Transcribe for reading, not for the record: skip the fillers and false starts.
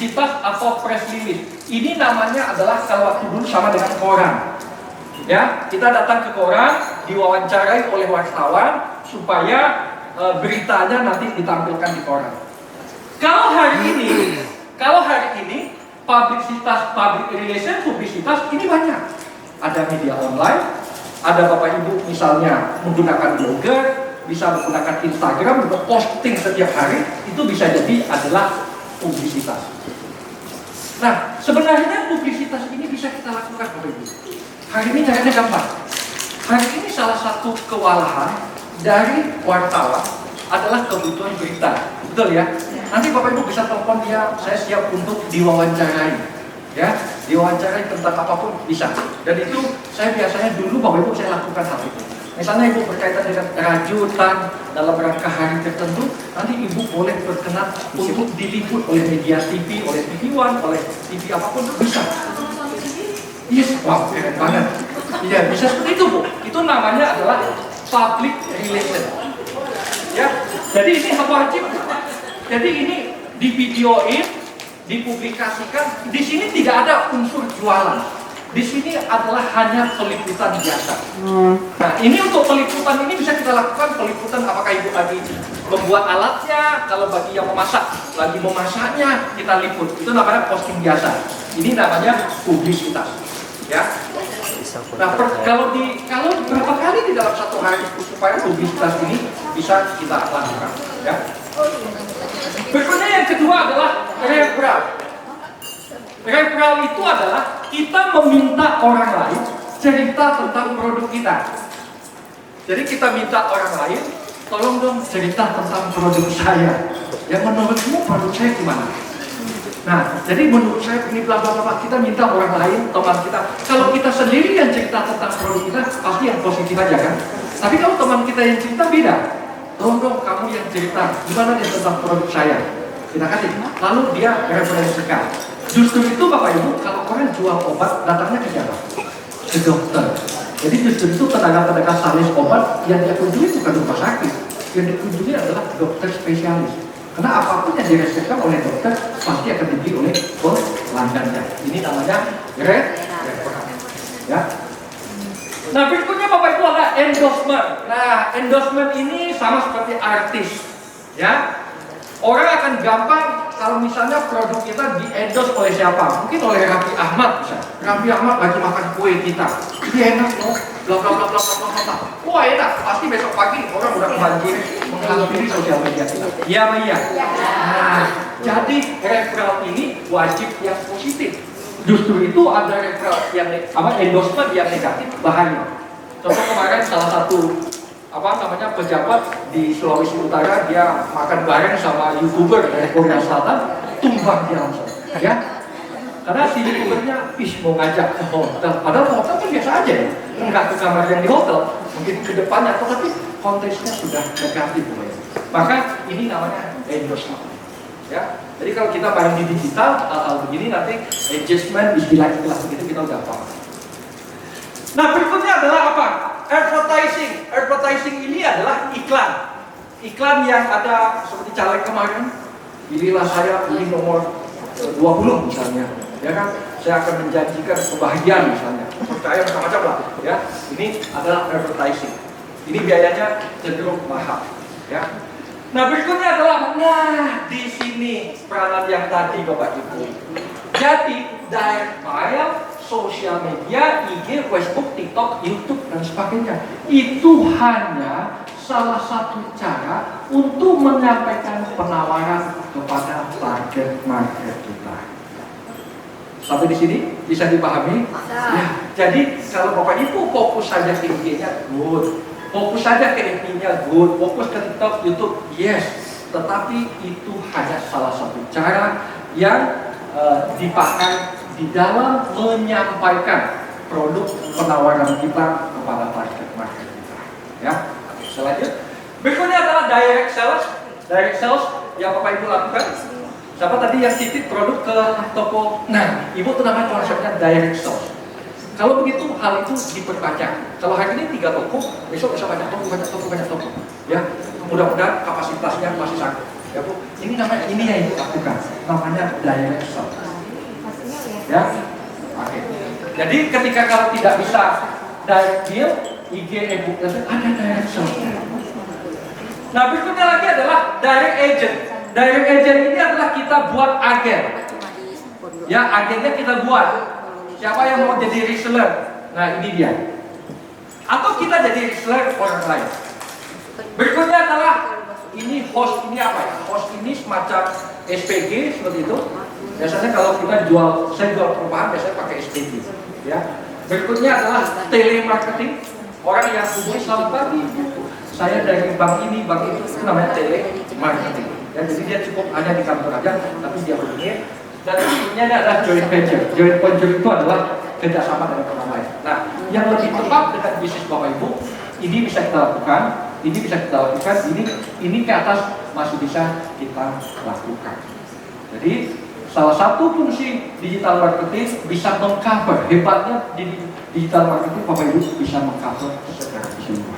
publisitas atau press release. Ini namanya adalah kalau waktu dulu sama dengan koran. Ya, kita datang ke koran, diwawancarai oleh wartawan supaya beritanya nanti ditampilkan di koran. Kalau hari ini publisitas, public relation, publisitas ini banyak. Ada media online, ada Bapak Ibu misalnya menggunakan blogger, bisa menggunakan Instagram untuk posting setiap hari, itu bisa jadi adalah publisitas. Nah, sebenarnya publisitas ini bisa kita lakukan Bapak Ibu. Hari ini caranya gampang. Hari ini salah satu kewalahan dari wartawan adalah kebutuhan berita. Betul ya? Nanti Bapak Ibu bisa telepon dia, saya siap untuk diwawancarai. Ya, diwawancarai tentang apapun bisa. Dan itu saya biasanya dulu Bapak Ibu saya lakukan hal itu. Misalnya Ibu berkaitan dengan rajutan dalam rangka hari tertentu, nanti Ibu boleh berkenan untuk diliput oleh media TV, oleh TV One, oleh TV apapun bisa. Yes, wow, keren banget. Iya, bisa seperti itu Bu. Itu namanya adalah public relation. Ya, jadi ini wajib. Jadi ini divideoin, dipublikasikan. Di sini tidak ada unsur jualan. Di sini adalah hanya peliputan biasa. Nah, ini untuk peliputan ini bisa kita lakukan peliputan apakah Ibu lagi membuat alatnya, kalau bagi yang memasak, lagi memasaknya kita liput. Itu namanya posting biasa. Ini namanya publisitas. Ya. Nah, kalau berapa kali di dalam satu hari supaya publisitas ini bisa kita lakukan, ya. Berikutnya yang kedua adalah referral. Referral itu adalah kita meminta orang lain cerita tentang produk kita. Jadi kita minta orang lain, tolong dong cerita tentang produk saya. Yang menurutmu produk saya gimana? Nah, jadi menurut saya ini bla bla bla, kita minta orang lain, teman kita. Kalau kita sendiri yang cerita tentang produk kita, pasti yang positif aja kan? Tapi kalau teman kita yang cerita beda. Tolong dong kamu yang cerita, gimana dia tentang produk saya? Kita kasih. Lalu dia referensikan. Justru itu Bapak Ibu, kalau orang jual obat, datangnya ke siapa? Ke dokter. Jadi justru itu tenaga-tenaga sains obat yang dia kunjungi bukan rumah sakit. Yang dikunjungi adalah dokter spesialis. Karena apapun yang diresepkan oleh dokter pasti akan dibeli oleh pelanggannya. Ini namanya referral. Ya. Nah, berikutnya Bapak Ibu ada endorsement. Nah, endorsement ini sama seperti artis. Ya. Orang akan gampang kalau misalnya produk kita di-endorse oleh siapa? Mungkin oleh Raffi Ahmad bisa. Raffi Ahmad lagi makan kue kita. Ini enak loh. Bla bla bla bla bla bla. Wah enak. Pasti besok pagi orang udah banjir menghampiri sosial media kita. Iya, iya. Nah, jadi referral ini wajib yang positif. Justru itu ada referral yang endorsement yang negatif bahaya. Contoh kemarin salah satu pejabat di Sulawesi Utara, dia makan bareng sama YouTuber dari Korea Selatan, tumbang dia langsung, ya. Karena si YouTubernya mau ngajak ke hotel, padahal hotel kan biasa aja ya, nggak ke kamar yang di hotel, mungkin ke depannya, tetapi konteksnya sudah negatif, maka ini namanya endorsement, ya. Jadi kalau kita bareng di digital, hal-hal begini nanti adjustment istilah-istilah begitu kita udah paham. Nah, berikutnya adalah apa? Advertising. Advertising ini adalah iklan. Iklan yang ada seperti caleg kemarin. Pilihlah saya, pilih nomor 20 misalnya. Ya kan? Saya akan menjanjikan kebahagiaan misalnya. Percaya macam-macam lah. Ya, ini adalah advertising. Ini biayanya cenderung mahal. Ya. Nah, berikutnya adalah di sini peranan yang tadi Bapak Ibu. Jadi direct mail, sosial media, IG, Facebook, TikTok, YouTube, dan sebagainya. Itu hanya salah satu cara untuk menyampaikan penawaran kepada target market kita. Sampai di sini bisa dipahami? Ya, jadi kalau Bapak Ibu fokus saja ke IG-nya, good. Fokus saja ke FB-nya, good. Fokus ke TikTok, YouTube, yes. Tetapi itu hanya salah satu cara yang dipakai di dalam menyampaikan produk penawaran kita kepada target market kita. Ya, selanjutnya. Berikutnya adalah direct sales. Direct sales yang Bapak Ibu lakukan. Siapa tadi yang titip produk ke toko? Nah, Ibu tuh namanya konsepnya direct sales. Kalau begitu hal itu diperbanyak. Kalau hari ini 3 toko, besok bisa banyak toko. Ya, mudah-mudahan kapasitasnya masih sanggup. Ya Bu, ini namanya, ini yang Ibu lakukan, namanya direct sell. Ya, oke. Jadi ketika kalau tidak bisa direct deal, IG e-book ada direct sell. Nah berikutnya lagi adalah direct agent. Direct agent ini adalah kita buat agen. Ya, agennya kita buat. Siapa yang mau jadi reseller? Nah ini dia. Atau kita jadi reseller orang lain. Berikutnya adalah ini host, ini apa ya? Host ini semacam SPG seperti itu. Biasanya kalau kita jual, saya jual perumahan biasanya pakai SPG. Ya. Berikutnya adalah telemarketing. Orang yang hubungi selamat pagi. Saya dari bank ini, bank itu namanya telemarketing. Ya, jadi dia cukup hanya di kantor aja, tapi dia hubungi. Dan berikutnya adalah joint venture. Joint venture itu adalah kerjasama dengan orang lain. Nah, yang lebih tepat dengan bisnis Bapak Ibu, ini bisa kita lakukan, ini bisa kita lakukan, ini ke atas masih bisa kita lakukan. Jadi salah satu fungsi digital marketing bisa mengcover, hebatnya di digital marketing Bapak Ibu bisa mengcover secara keseluruhan.